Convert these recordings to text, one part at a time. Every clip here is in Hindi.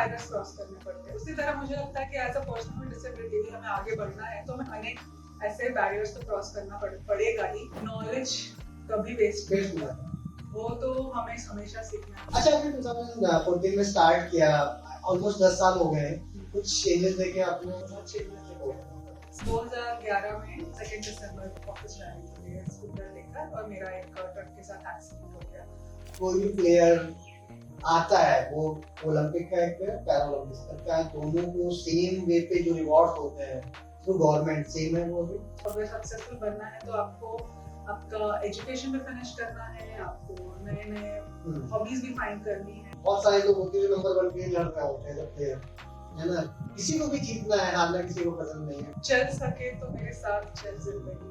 बैरियर्स क्रॉस करने पड़ते हैं। उसी तरह मुझे लगता है कि as a person with disability भी हमें आगे बढ़ना है तो हमें अनेक ऐसे बैरियर्स तो क्रॉस करना पड़ेगा ही। नॉलेज कभी वेस्ट नहीं होगा, वो तो हमें हमेशा सीखना है। अच्छा, आपने 2014 में स्टार्ट किया, ऑलमोस्ट 10 साल हो गए, कुछ चेंजेस देखे आपने? बहुत चेंजेस देखे। 2011 में 2 दिसंबर को ऑफिस जाने के लिए स्कूटर लेकर और मेरा एक ट्रक के साथ एक्सीडेंट हो गया। कोई भी प्लेयर आता है, वो ओलंपिक का एक पैरा ओलंपिक का, दोनों को सेम वे पे जो रिवॉर्ड होते हैं थ्रू गवर्नमेंट सेम है वो भी। अगर सक्सेसफुल बनना है तो आपको आपका एजुकेशन भी फिनिश करना है, आपको नए नए हॉबीज भी फाइंड करनी है। बहुत सारे लोग होते हैं जो नंबर 1 के लिए लड़ रहे होते हैं जब प्लेयर, है ना? किसी को भी जीतना है, हारना किसी को पसंद नहीं है। चल सके तो मेरे साथ चल जिंदगी,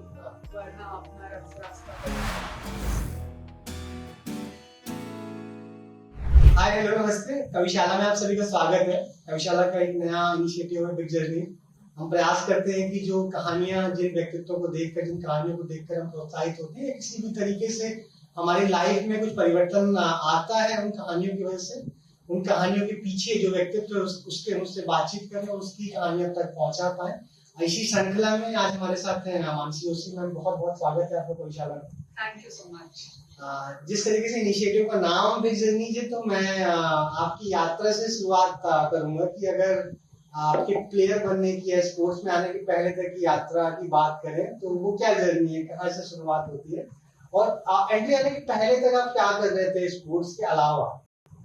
वरना अपना रास्ता बदल। हाय हेलो नमस्ते, कविशाला में आप सभी का स्वागत है। कविशाला का एक नया इनिशिएटिव है बिग जर्नी। हम प्रयास करते हैं कि जो कहानियां, जिन व्यक्तित्वों को देखकर, जिन कहानियों को देखकर हम प्रोत्साहित होते हैं, किसी भी तरीके से हमारी लाइफ में कुछ परिवर्तन आता है उन कहानियों की वजह से, उन कहानियों के पीछे जो व्यक्तित्व उससे बातचीत करें और उसकी कहानियों तक पहुंचा पाए। इसी श्रृंखला में आज हमारे साथ हैं मानसी जोशी मैम। बहुत बहुत स्वागत है आपका कविशाला में। Thank you so much. जिस तरीके से इनिशिएटिव का नाम बिग जर्नी है, तो मैं आपकी यात्रा से शुरुआत करूंगा कि अगर आपके प्लेयर बनने की या स्पोर्ट्स में आने के पहले तक की यात्रा की बात करें तो वो क्या जर्नी है, कहाँ से शुरुआत होती है और एंट्री आने के पहले तक आप क्या कर रहे थे स्पोर्ट्स के अलावा?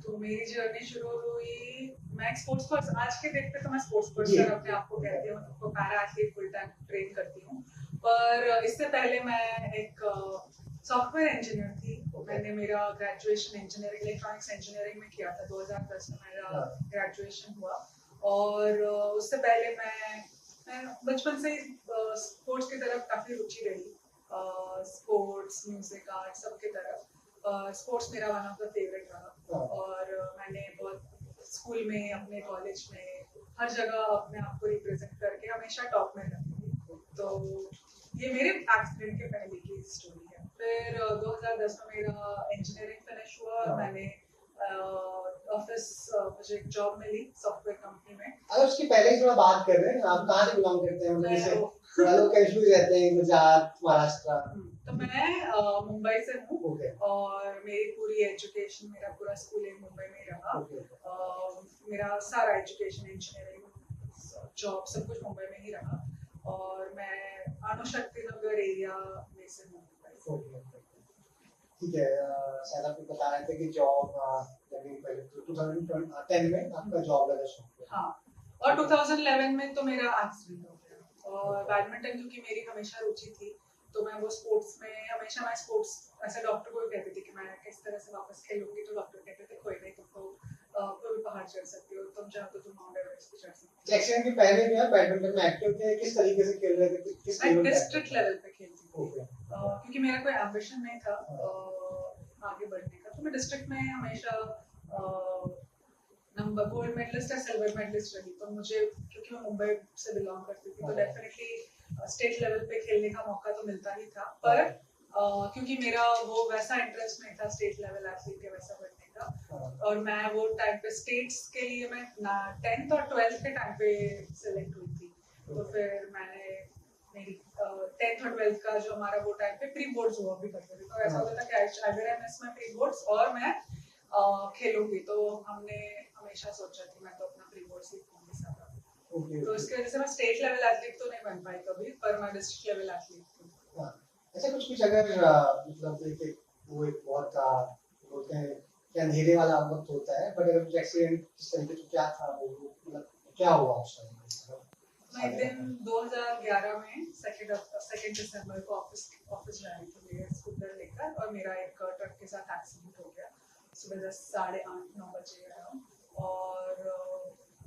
तो मेरी जर्नी शुरू हुई, मैं स्पोर्ट्स पर्सन, आज के डेट पे तो मैं स्पोर्ट्स पर्सन अपने आप को कहती हूँ, तो para athlete full time train करती हूँ। पर इससे पहले मैं एक सॉफ्टवेयर इंजीनियर थी। मैंने मेरा ग्रेजुएशन इंजीनियरिंग इलेक्ट्रॉनिक्स इंजीनियरिंग में किया था। 2010 में मेरा ग्रेजुएशन हुआ और उससे पहले मैं बचपन से ही स्पोर्ट्स की तरफ काफी रुचि रही। स्पोर्ट्स, म्यूजिक, आर्ट सब की तरफ। स्पोर्ट्स मेरा वन ऑफ द फेवरेट रहा और मैंने बहुत स्कूल में, अपने कॉलेज में, हर जगह अपने आप को रिप्रेजेंट करके हमेशा टॉप में रहती थी। तो ये मेरे एक्सीडेंट के पहले की स्टोरी है। फिर 2010 में मेरा इंजीनियरिंग फिनिश हुआ और मैंने ऑफिस मुझे एक जॉब मिली सॉफ्टवेयर कंपनी में। अगर उसकी पहले ही थोड़ा बात कर रहे हैं, आप कहाँ से बिलोंग करते हैं? मतलब जैसे थोड़ा लोग कंफ्यूज रहते हैं, गुजरात, महाराष्ट्र। तो मैं मुंबई से हूँ और मेरी पूरी एजुकेशन, मेरा पूरा स्कूलिंग मुंबई में रहा। मेरा सारा एजुकेशन, इंजीनियरिंग, जॉब सब कुछ मुंबई में ही रहा और मैं अनुशक्ति नगर एरिया में से हूँ। ठीक है, शायद आपको बता रहे थे कि जॉब लगने पहले 2010 में आपका जॉब लगा शुरू। हाँ, और 2011 में तो मेरा एक्सीडेंट हो गया और बैडमिंटन क्योंकि मेरी हमेशा रुचि थी तो मैं वो स्पोर्ट्स में हमेशा, मैं स्पोर्ट्स ऐसे डॉक्टर को भी कहती थी कि मैं किस तरह से वापस खेलूंगी, तो डॉक्टर कहते थे कोई नहीं, तुमको कोई भी पहाड़ चढ़ सकती हो, तुम चाहो तो तुम माउंट एवरेस्ट भी चढ़ सकती हो। एक्सीडेंट के पहले भी आप बैडमिंटन में एक्टिव थे, किस तरीके से खेल रहे थे? किस मैं डिस्ट्रिक्ट लेवल पे खेलती थी क्योंकि मेरा कोई एम्बिशन नहीं था आगे बढ़ने का, तो मैं डिस्ट्रिक्ट में हमेशा नंबर गोल्ड मेडलिस्ट या सिल्वर मेडलिस्ट रही। तो मुझे, क्योंकि मैं मुंबई से बिलोंग करती थी, तो डेफिनेटली स्टेट लेवल पे खेलने का मौका तो मिलता ही था। पर क्योंकि मेरा वो वैसा इंटरेस्ट नहीं था स्टेट लेवल एथलीट के वैसा बनने का, और मैं वो टाइम पे स्टेट्स के लिए मैं 10th और 12th के टाइम पे सिलेक्ट हुई थी। तो फिर मैंने मेरी 10th और 12th का जो हमारा वो टाइम पे प्री बोर्ड्स हुआ भी करते थे, तो ऐसा होता था कि अगर I miss my pre boards और मैं खेलूंगी, तो हमने हमेशा सोचा कि मैं तो अपना प्री बोर्ड्स ही खेलूंगी सारा। तो इसकी वजह से मैं स्टेट लेवल एथलीट तो नहीं बन पाई कभी, पर मैं डिस्ट्रिक्ट लेवल एथलीट थी। ऐसा कुछ अगर मतलब वो एक बहुत बोलते हैं कि अंधेरे वाला वक्त होता है, बट अगर कुछ एक्सीडेंट किस तरीके से क्या था, वो मतलब क्या हुआ उस टाइम? मैं एक दिन 2011 में 2 दिसंबर को ऑफिस जा रही थी मेरे स्कूटर लेकर और मेरा एक ट्रक के साथ एक्सीडेंट हो गया। सुबह 8:30-9 बजे और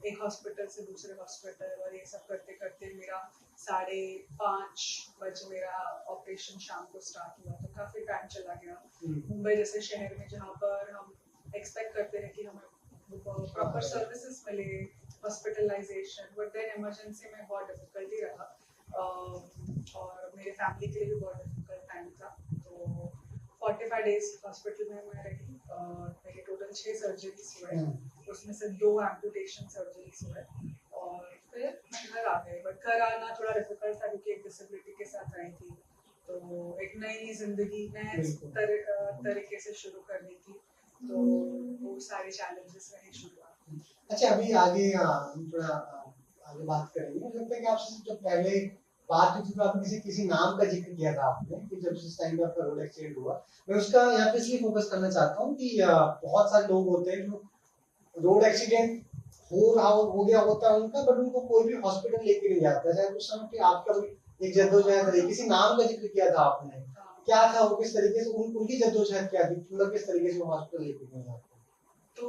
एक हॉस्पिटल से दूसरे हॉस्पिटल और ये सब करते करते मेरा 5:30 बजे मेरा ऑपरेशन शाम को स्टार्ट हुआ, तो काफी टाइम चला गया। मुंबई जैसे शहर में जहाँ पर हम एक्सपेक्ट करते हैं कि हमें प्रॉपर सर्विसेज मिले, हॉस्पिटलाइजेशन, बट देन इमरजेंसी में बहुत डिफिकल्टी रहा और मेरे फैमिली के लिए भी बहुत डिफिकल्ट टाइम था। तो 45 डेज हॉस्पिटल में मैं रही और मेरी टोटल 6 सर्जरीज हुए। उसमें से 2 एम्पुटेशन सर्जरीज हुए और फिर मैं घर आ गई। बट घर आना थोड़ा डिफिकल्ट था क्योंकि एक डिसेबिलिटी के साथ आई थी, तो एक नई जिंदगी नए तरीके से शुरू करनी थी, तो वो सारे चैलेंजेस रहे शुरुआत। अच्छा, अभी आगे हम थोड़ा आगे बात करेंगे। मुझे लगता है कि आपसे जब पहले बात हुई थी तो आपने किसी नाम का जिक्र किया था आपने कि जब जिस टाइम पे आपका रोड एक्सीडेंट हुआ। मैं उसका यहाँ पे इसलिए फोकस करना चाहता हूँ कि बहुत सारे लोग होते हैं जो रोड एक्सीडेंट हो गया होता है उनका, बट उनको कोई भी हॉस्पिटल लेके नहीं जाता है। उस समय पे आपका भी एक जद्दोजहद रही, किसी नाम का जिक्र किया था आपने, क्या था वो, किस तरीके से उनकी जद्दोजहद क्या थी, मतलब किस तरीके से वो हॉस्पिटल लेके गए आपको? तो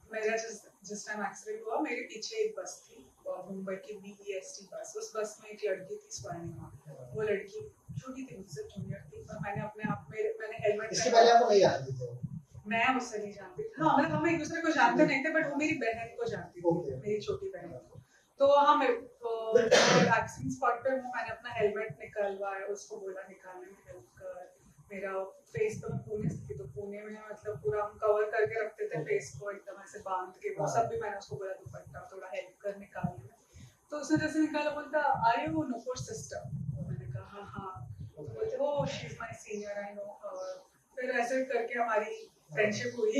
मेरा जिस टाइम एक्सीडेंट हुआ मेरे पीछे एक बस थी, मुंबई की BEST बस। उस बस में एक लड़की थी स्वर्णिमा। वो लड़की छोटी थी, मुझसे जूनियर थी, पर मैंने हेलमेट इसके पहले आपको नहीं जानते थे? मैं उससे नहीं जानती थी। हाँ, मतलब हम एक दूसरे को जानते नहीं थे, बट वो मेरी बहन को जानती थी, मेरी छोटी बहन को। तो हम एक्सीडेंट स्पॉट पे हूँ, मैंने अपना हेलमेट निकलवाया, उसको बोला निकालने में हेल्प कर। मेरा फेस तो मैं पुणे से थी, तो पुणे में मतलब पूरा हम कवर करके रखते थे फेस को एकदम ऐसे बांध के, वो सब भी मैंने उसको बोला दुपट्टा थोड़ा हेल्प कर निकालने में। तो उसने जैसे निकाला, बोलता आर यू नुपुर सिस्टर? मैंने कहा हाँ। तो बोलते oh she is my senior, I know her. फिर ऐसे करके हमारी फ्रेंडशिप हुई।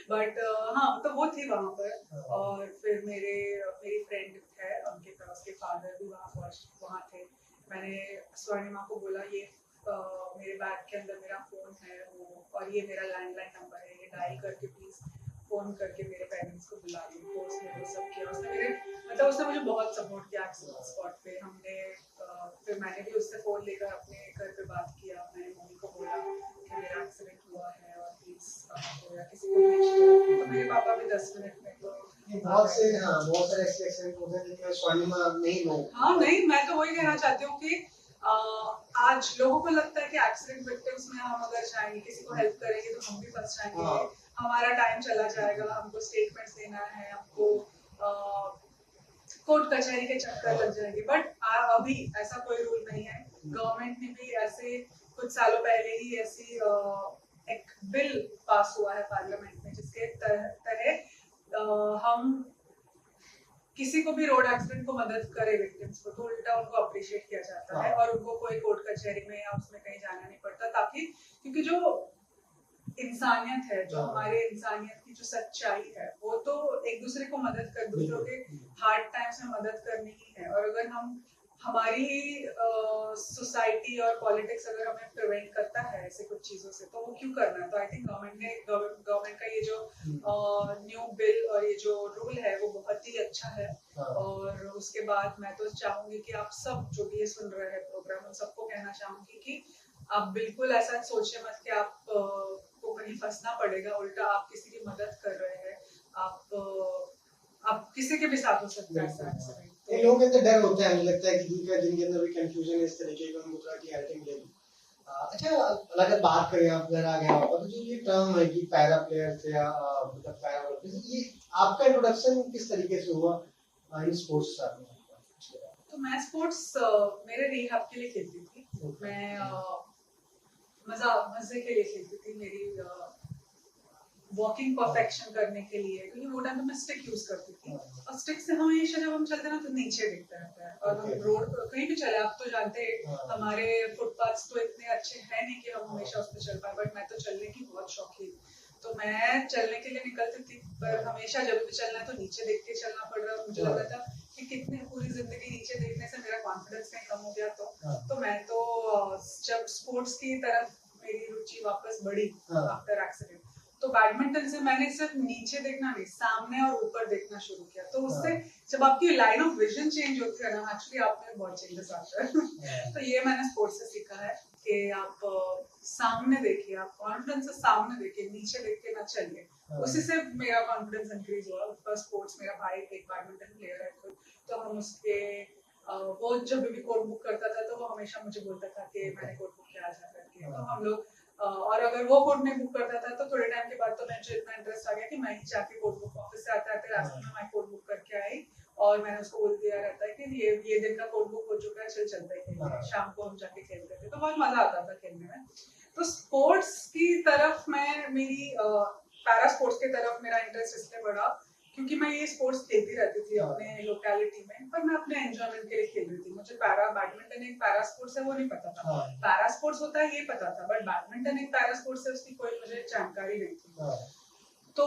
बट हाँ, तो वो थी वहां पर। और फिर मेरी फ्रेंड है अंकिता, उसके फादर भी वहां थे। मैंने स्वर्णिमा को बोला ये मेरे बैग के अंदर मेरा फोन है वो, और ये मेरा लैंडलाइन नंबर है, ये डायल करके प्लीज फोन करके मेरे पेरेंट्स को बुला लो। तो उसने वो सब किया। उसने मुझे बहुत सपोर्ट किया एक्सीडेंट स्पॉट पे। फिर मैंने भी उससे फोन लेकर अपने घर पे बात किया। मैंने मम्मी को बोला कि मेरा एक्सीडेंट हुआ है और प्लीज आपको या किसी को भेज दो। तो मेरे पापा भी 10 मिनट में तो बहुत सारे ऐसे एक्सीडेंट होते हैं जिनमें स्वर्णिमा नहीं लोग। हाँ नहीं, मैं तो वही कहना चाहती हूँ कि आज लोगों को लगता है कि एक्सीडेंट विक्टिम्स में हम अगर जाएंगे किसी को हेल्प करेंगे तो हम भी फंस जाएंगे, हमारा टाइम चला जाएगा, हमको स्टेटमेंट्स देना है, हमको कोर्ट कचहरी के चक्कर लग जाएंगे। बट अभी ऐसा कोई रूल नहीं है। गवर्नमेंट ने भी ऐसे कुछ सालों पहले ही ऐसी एक बिल पास हुआ है पार्लियामेंट में, जिसके तहत हम किसी को भी रोड एक्सीडेंट को मदद करे विक्टिम्स को, तो उल्टा उनको अप्रिशिएट किया जाता है और उनको कोई कोर्ट कचहरी में या उसमें कहीं जाना नहीं पड़ता, ताकि क्योंकि जो इंसानियत है, जो हमारे इंसानियत की जो सच्चाई है, वो तो एक दूसरे को मदद कर, दूसरों के हार्ड टाइम्स में मदद करनी ही है। और अगर हम हमारी ही सोसाइटी और पॉलिटिक्स अगर हमें प्रिवेंट करता है ऐसे कुछ चीजों से, तो वो क्यों करना है? तो आई थिंक गवर्नमेंट का ये जो न्यू बिल और ये जो रूल है वो बहुत ही अच्छा है। और उसके बाद मैं तो चाहूंगी कि आप सब जो भी ये सुन रहे हैं प्रोग्राम, उन सबको कहना चाहूंगी कि आप बिल्कुल ऐसा सोचे मत कि आप को कहीं फंसना पड़ेगा। उल्टा आप किसी की मदद कर रहे हैं, आप किसी के भी साथ हो सकता है ऐसा एक्सीडेंट। ये लोगों के अंदर डर होता है, मुझे लगता है कि जिनके अंदर भी कंफ्यूजन है इस तरीके का, उनको थोड़ा क्लैरिटी मिलेगी। अच्छा, अगर बात करें, आप घर आ गया और जो ये टर्म है कि पैरा प्लेयर्स या मतलब पैरा ओलंपिक्स, ये आपका इंट्रोडक्शन किस तरीके से हुआ इन स्पोर्ट्स में? तो मैं स्पोर्ट्स मेरे रिहैब के लिए खेलती थी। मैं मजे के लिए खेलती थी। मेरी वॉकिंग परफेक्शन करने के लिए, क्योंकि वो टाइम पे मैं स्टिक यूज करती थी और स्टिक से हमेशा जब हम चलते हैं ना तो नीचे दिखता रहता है। और हम रोड कहीं भी चले, आप तो जानते हैं हमारे फुटपाथ तो इतने अच्छे हैं नहीं कि हम हमेशा उस पर चल पाए, बट मैं तो चलने की बहुत शौकीन। तो मैं चलने के लिए निकलती थी, पर हमेशा जब भी चलना है तो नीचे देख के चलना पड़ रहा है। मुझे लग रहा था कि कितने पूरी जिंदगी नीचे देखने से मेरा कॉन्फिडेंस कहीं कम हो गया। तो मैं तो जब स्पोर्ट्स की तरफ मेरी रुचि वापस बढ़ी आफ्टर एक्सीडेंट, तो बैडमिंटन से मैंने सिर्फ नीचे देखना नहीं, सामने और ऊपर देखना शुरू किया। तो उससे जब आपकी लाइन ऑफ विजन चेंज होती है ना, एक्चुअली आप में बहुत चेंजेस आते हैं। तो ये मैंने स्पोर्ट्स से सीखा है कि आप सामने देखिए, आप कॉन्फिडेंस से सामने देखिए, नीचे देख के ना चलिए। उसी से मेरा कॉन्फिडेंस इंक्रीज हुआ। स्पोर्ट्स, मेरा भाई एक बैडमिंटन प्लेयर है, तो हम उसके वो जब भी कोर्ट बुक करता था तो वो हमेशा मुझे बोलता था कि मैंने कोर्ट बुक किया जा करके। तो हम लोग और अगर वो कोर्ट में बुक करता था तो थोड़े टाइम के बाद तो मुझे इतना इंटरेस्ट आ गया कि मैं ही जाके कोर्ट बुक, ऑफिस से आते आते रास्ते में मैं कोर्ट बुक करके आई और मैंने उसको बोल दिया रहता है कि ये दिन का कोर्ट बुक हो चुका है, चल चलते हैं खेलने। शाम को हम जाके खेलते थे, तो बहुत मजा आता था खेलने में। तो स्पोर्ट्स की तरफ मैं मेरी पैरा स्पोर्ट्स की तरफ मेरा इंटरेस्ट इसलिए बढ़ा क्योंकि मैं ये स्पोर्ट्स खेलती रहती थी अपने लोकेलिटी में, पर मैं अपने एंजॉयमेंट के लिए खेल रही थी। मुझे पैरा बैडमिंटन एक पैरा स्पोर्ट्स है वो नहीं पता था, पैरा स्पोर्ट्स होता है ये पता था, बट बैडमिंटन एक पैरा स्पोर्ट्स है उसकी कोई मुझे जानकारी नहीं थी। तो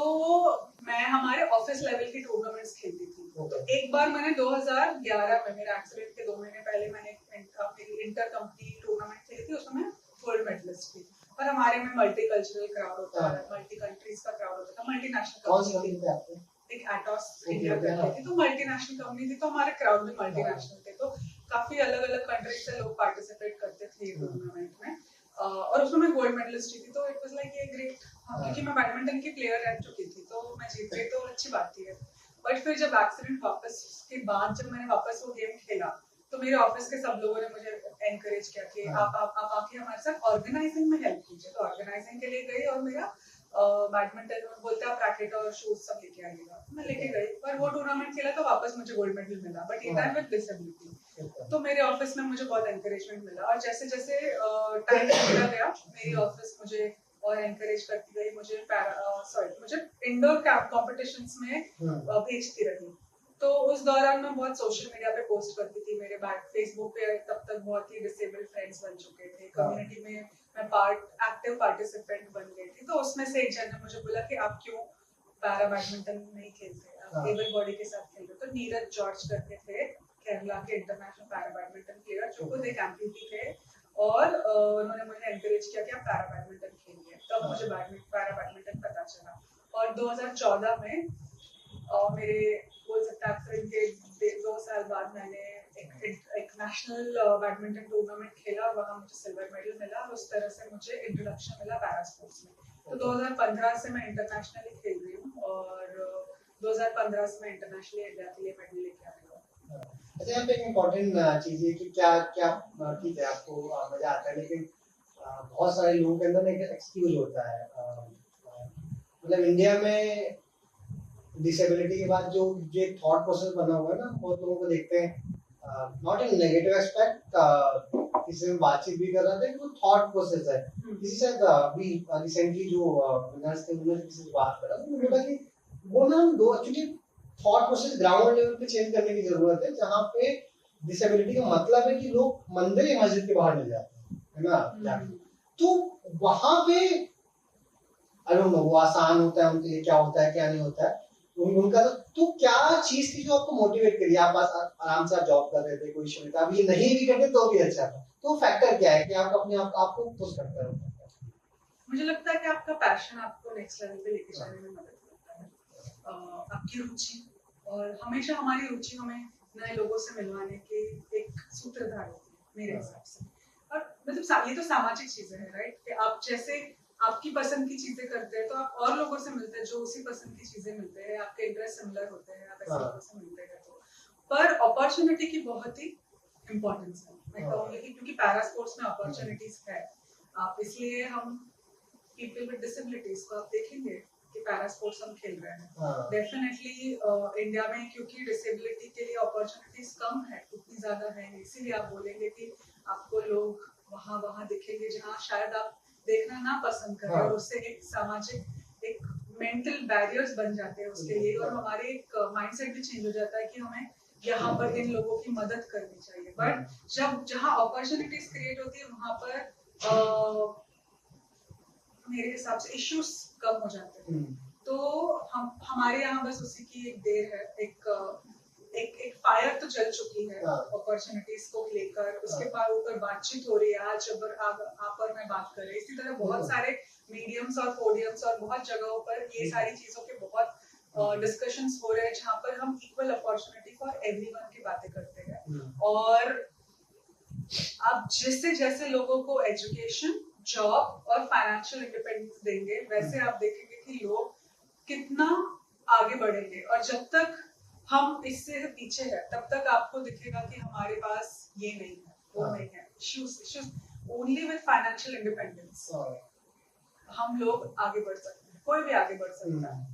मैं हमारे ऑफिस लेवल की टूर्नामेंट्स खेलती थी। तो एक बार मैंने 2011 में, मेरे एक्सीडेंट के 2 महीने पहले, मैंने मेरी इंटर कंपनी टूर्नामेंट खेली थी, उसमें मैं गोल्ड मेडलिस्ट थी। और हमारे में मल्टी कल्चरल क्राउड होता है, मल्टी कंट्रीज का क्राउड होता था, मल्टीनेशनल कंपनी एक एटॉस इंडिया करती थी, तो मल्टीनेशनल कंपनी थी, तो हमारे क्राउड में मल्टीनेशनल थे, तो काफी अलग अलग कंट्रीज से लोग पार्टिसिपेट करते थे टूर्नामेंट में। और उसमें मैं गोल्ड मेडलिस्ट थी, तो इट वाज लाइक ये ग्रेट, क्योंकि मैं बैडमिंटन की प्लेयर रह चुकी थी, तो मैं जीत गई तो अच्छी बात थी। बट फिर जब एक्सीडेंट वापस के बाद जब मैंने वापस वो गेम खेला, तो मेरे ऑफिस के सब लोगों ने मुझे एनकरेज किया कि आप आके हमारे साथ ऑर्गेनाइजिंग में हेल्प कीजिए। तो ऑर्गेनाइजिंग के लिए गई और मेरा बैडमिंटन में बोलते आप रैकेट और शूज सब लेके आइएगा, मैं लेके गई। पर वो टूर्नामेंट खेला तो वापस मुझे गोल्ड मेडल मिला, बट ये टाइम विद डिसेबिलिटी। तो मेरे ऑफिस में मुझे बहुत एनकरेजमेंट मिला, और जैसे जैसे टाइम बीतता गया मेरी ऑफिस मुझे और एनकरेज करती गई, मुझे इंडोर कॉम्पिटिशंस में भेजती रही। तो उस दौरान मैं बहुत सोशल मीडिया पे पोस्ट करती थी, मेरे बाद फेसबुक पे तब तक बहुत ही डिसेबल्ड फ्रेंड्स बन चुके थे, कम्युनिटी में मैं एक्टिव पार्टिसिपेंट बन गई थी। तो उसमें से एक जन ने मुझे बोला कि आप क्यों पैरा बैडमिंटन नहीं खेलते, आप एबल बॉडी के साथ खेल रहे हो। तो नीरज जॉर्ज करके थे केरला के इंटरनेशनल पैरा बैडमिंटन प्लेयर, जो खुद एक एम्प्यूटी थे, और उन्होंने मुझे एनकरेज किया कि आप पैरा बैडमिंटन खेलिए। तब मुझे पैरा बैडमिंटन पता चला। और 2014 में मेरे बोल सकते एक्सीडेंट के 2 साल बाद मैंने एक नेशनल बैडमिंटन टूर्नामेंट खेला, और वहाँ मुझे सिल्वर मेडल मिला, और उस तरह से मुझे इंट्रोडक्शन मिला पैरा स्पोर्ट्स में। तो 2015 से मैं इंटरनेशनली खेल रही हूँ, और 2015 से मैं इंटरनेशनली इंडिया के लिए मेडल लेके आ रही हूँ। अच्छा, यहाँ पे एक इम्पोर्टेंट चीज है कि क्या क्या ठीक है आपको मजा आता है, लेकिन बहुत सारे लोगों के अंदर एक एक्सक्यूज होता है। मतलब इंडिया में डिसेबिलिटी के बाद जो एक थॉट प्रोसेस बना हुआ है ना, बहुत लोगों को देखते हैं नॉट इन नेगेटिव एस्पेक्ट, किसी से बातचीत भी कर रहा था कि वो थॉट प्रोसेस है। किसी से अभी रिसेंटली जो विनर्स थे उन्होंने किसी से बात करा, तो बोला कि वो ना दो actually thought process ground level पे चेंज करने की जरूरत है, जहाँ पे डिसेबिलिटी का मतलब है कि लोग मंदिर या मस्जिद के बाहर ले जाते हैं, है ना। तो वहां पे आई डोंट नो वो आसान होता है उनके लिए, क्या होता है क्या नहीं होता है उनका। तो क्या चीज थी जो आपको मोटिवेट करी? आप बस आराम से आप जॉब कर रहे थे, कोई इशू नहीं था, अभी नहीं भी करते तो भी अच्छा था, तो फैक्टर क्या है कि आप अपने आपको पुश करते हो? मुझे लगता है कि आपका पैशन आपको नेक्स्ट लेवल पे लेके जाने में मदद करता है, आपकी रुचि, और हमेशा हमारी रुचि हमें नए लोगों से मिलवाने के एक सूत्रधार होती है मेरे हिसाब से। और मतलब ये तो सामाजिक चीजें हैं, राइट, कि आप जैसे आपकी पसंद की चीजें करते हैं तो आप और लोगों से मिलते हैं जो उसी पसंद की चीजें मिलते हैं, आपके इंटरेस्ट सिमिलर होते हैं, आप ऐसे लोगों से मिलते हैं। तो पर अपॉर्चुनिटी की बहुत ही इम्पोर्टेंस है, मैं कहूँगी कि क्योंकि पैरा स्पोर्ट्स में अपॉर्चुनिटीज है, आप इसलिए हम पीपल विद डिसेबिलिटीज को आप देखेंगे कि पैरा स्पोर्ट्स हम खेल रहे हैं। डेफिनेटली इंडिया में क्योंकि डिसेबिलिटी के लिए अपॉर्चुनिटीज कम है, उतनी ज्यादा है, इसीलिए आप बोलेंगे कि आपको लोग वहाँ दिखेंगे जहाँ शायद आप देखना ना पसंद करें, और उससे एक सामाजिक एक मेंटल बैरियर्स बन जाते हैं उसके लिए, और हमारे एक माइंडसेट भी चेंज हो जाता है कि हमें यहाँ पर इन लोगों की मदद करनी चाहिए। बट जब जहाँ अपॉर्चुनिटीज क्रिएट होती है वहाँ पर मेरे हिसाब से इश्यूज कम हो जाते हैं। तो हमारे यहाँ बस उसी की एक देर है, एक फायर तो चल चुकी है अपॉर्चुनिटीज को लेकर, उसके बाद ऊपर बातचीत हो रही है। आज अगर आप और मैं बात कर रहे हैं, इसी तरह बहुत सारे मीडियम्स और पोडियम्स और बहुत जगहों पर ये सारी चीजों के बहुत डिस्कशंस हो रहे हैं, जहाँ पर हम इक्वल अपॉर्चुनिटी फॉर एवरीवन की बातें करते हैं। और आप जैसे जैसे लोगों को एजुकेशन, जॉब और फाइनेंशियल इंडिपेंडेंस देंगे, वैसे आप देखेंगे कि लोग कितना आगे बढ़ेंगे। और जब तक हम इससे पीछे है तब तक आपको दिखेगा कि हमारे पास ये नहीं है, वो नहीं है। Issues only with financial independence हम लोग आगे बढ़ सकते हैं, कोई भी आगे बढ़ सकता है।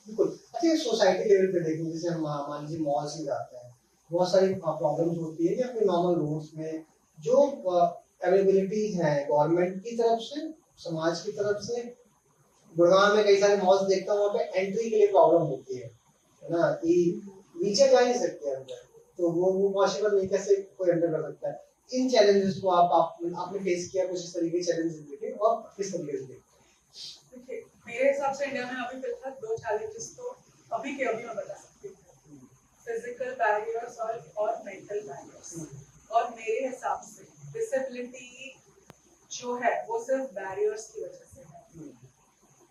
बिल्कुल। अच्छा, सोसाइटी लेवल पे देखें, जैसे हम मान लीजिए मॉल्स में जाते हैं, बहुत सारी प्रॉब्लम्स होती है या फिर नॉर्मल रोड्स में जो अवेलेबिलिटीज हैं गवर्नमेंट की तरफ से, समाज की तरफ से, गुड़गांव में कई सारे मॉल्स देखता हूँ, वहाँ पे एंट्री के लिए प्रॉब्लम होती है ना, कि नीचे जा नहीं सकते अंदर, तो वो पॉसिबल नहीं, कैसे कोई अंदर कर सकता है। इन चैलेंजेस को आपने फेस किया, कुछ इस तरीके के चैलेंजेस देखे और किस तरीके से देखते? देखिए, मेरे हिसाब से इंडिया में अभी फिलहाल 2 चैलेंजेस तो अभी के अभी मैं बता सकती हूँ, फिजिकल बैरियर्स और मेंटल बैरियर्स। और मेरे हिसाब से डिसेबिलिटी जो है वो सिर्फ बैरियर्स की वजह से है।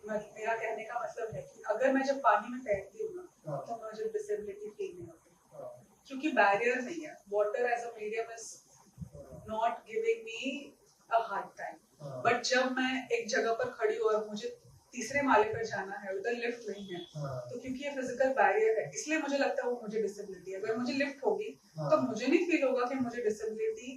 मेरा कहने का मतलब है कि अगर मैं जब पानी में तैरती हूँ ना, तो मुझे डिसेबिलिटी फील नहीं होती, क्योंकि बैरियर नहीं है। Water as a medium is not giving me a hard time. But जब मैं एक जगह पर खड़ी हूँ और मुझे तीसरे माले पर जाना है, उधर लिफ्ट नहीं है, तो क्योंकि ये फिजिकल बैरियर है, इसलिए मुझे लगता है वो मुझे डिसेबिलिटी है। अगर मुझे लिफ्ट होगी तो मुझे नहीं फील होगा कि मुझे डिसेबिलिटी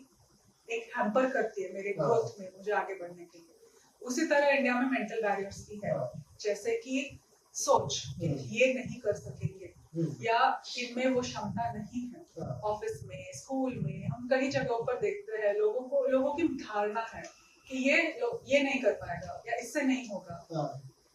एक हैम्पर करती है मेरे ग्रोथ में, मुझे आगे बढ़ने के लिए। उसी तरह इंडिया में मेंटल बैरियर्स भी है, जैसे कि सोच कि ये नहीं कर सकेंगे, या इनमें वो क्षमता नहीं है। ऑफिस में, स्कूल में, हम कई जगहों पर देखते हैं लोगों की धारणा है कि ये नहीं कर पाएगा या इससे नहीं होगा।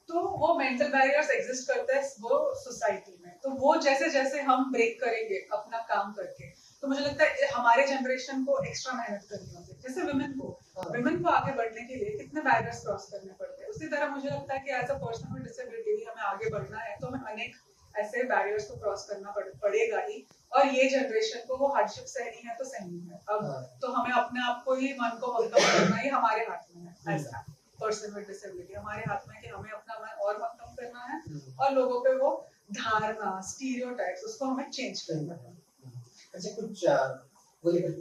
तो वो मेंटल बैरियर्स एग्जिस्ट करते हैं वो सोसाइटी में। तो वो जैसे जैसे हम ब्रेक करेंगे अपना काम करके, तो मुझे लगता है हमारे जनरेशन को एक्स्ट्रा मेहनत करनी होगी। जैसे विमेन को आगे बढ़ने के लिए कितने बैरियर्स क्रॉस करने पड़ते हैं, उसी तरह मुझे लगता है कि as a person with disability भी हमें आगे बढ़ना है तो हमें अनेक ऐसे बैरियर्स को क्रॉस करना पड़ेगा ही। और ये जनरेशन को वो हार्डशिप सहनी है तो सहनी है। अब तो हमें अपने आप को ही मन को हल्का करना ही हमारे हाथ में है। As a person with disability हमारे हाथ में है कि हमें अपना मन और मन कम करना है और लोगों पे वो धारणा, स्टीरियोटाइप्स, उसको हमें चेंज करना है। अच्छा, कुछ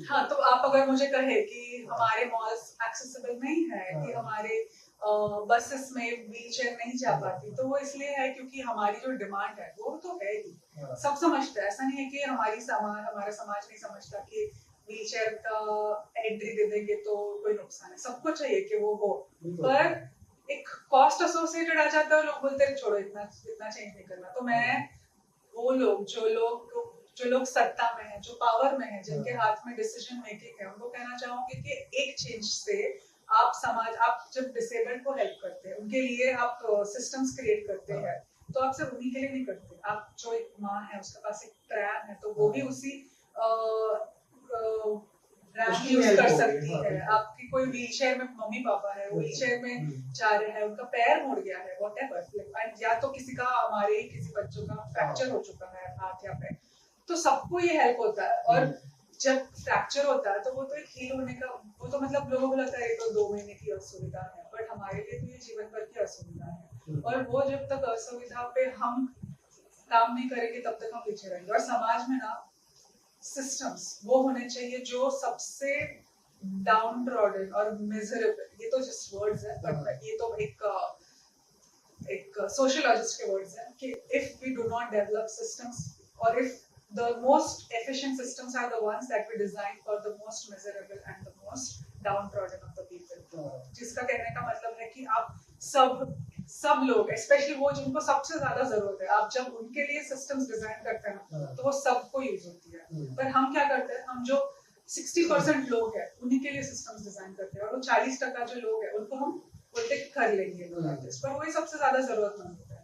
हाँ, तो आप अगर मुझे कहे कि हमारे मॉल्स एक्सेसिबल नहीं है, कि हमारे बसेस में व्हीलचेयर नहीं जा पाती, तो वो इसलिए है क्योंकि हमारी जो डिमांड है वो तो है ही। सब समझते हैं, ऐसा नहीं है कि हमारा समाज नहीं समझता कि व्हीलचेयर का एंट्री दे देंगे तो कोई नुकसान है। सबको चाहिए कि वो हो, पर एक कॉस्ट एसोसिएटेड आ जाता है, लोग बोलते हैं छोड़ो, इतना चेंज नहीं करना। तो मैं वो लोग जो लोग सत्ता में है, जो पावर में है, जिनके हाथ में डिसीजन मेकिंग है, उनको कहना चाहूंगी कि एक चेंज से आप जब डिसेबल्ड को हेल्प करते हैं, उनके लिए आप सिस्टम्स क्रिएट करते हैं, तो आप सिर्फ उन्हीं के लिए नहीं करते। आप जो एक माँ है, उसके पास एक प्रयास है, तो वो भी उसी रैंप यूज कर सकती है। आपकी कोई व्हीलचेयर में मम्मी पापा है, व्हीलचेयर में जा रहे हैं, उनका पैर मुड़ गया है, व्हाटएवर, या तो किसी बच्चों का फ्रैक्चर हो चुका है हाथ या पैर, तो सबको ये हेल्प होता है। और जब फ्रैक्चर होता है तो वो तो एक हील होने का, वो तो मतलब लोगों को लगता है ये तो 2 महीने की असुविधा है, बट हमारे लिए तो ये जीवन भर की असुविधा है। और वो जब तक असुविधा पे हम काम नहीं करेंगे तब तक हम पीछे रहेंगे। और समाज में ना सिस्टम्स वो होने चाहिए जो सबसे डाउन ट्रॉडन और मिजरेबल, ये तो जस्ट वर्ड्स है, बट ये तो एक सोशियोलॉजिस्ट के वर्ड्स हैं कि if we do not develop systems, और if the most efficient systems are the ones that we design for the most miserable and the most downtrodden of the people, जिसका कहने का मतलब है कि आप सब लोग, स्पेशली वो जिनको सबसे ज्यादा जरूरत है, आप जब उनके लिए सिस्टम्स डिजाइन करते हैं ना, तो वो सबको यूज होती है। पर हम क्या करते हैं, हम जो 60% लोग हैं उन्हीं के लिए सिस्टम्स डिजाइन करते हैं, और वो 40% जो लोग हैं उनको हम बोलते कर लेंगे, पर वही सबसे ज्यादा जरूरतमंद होता है।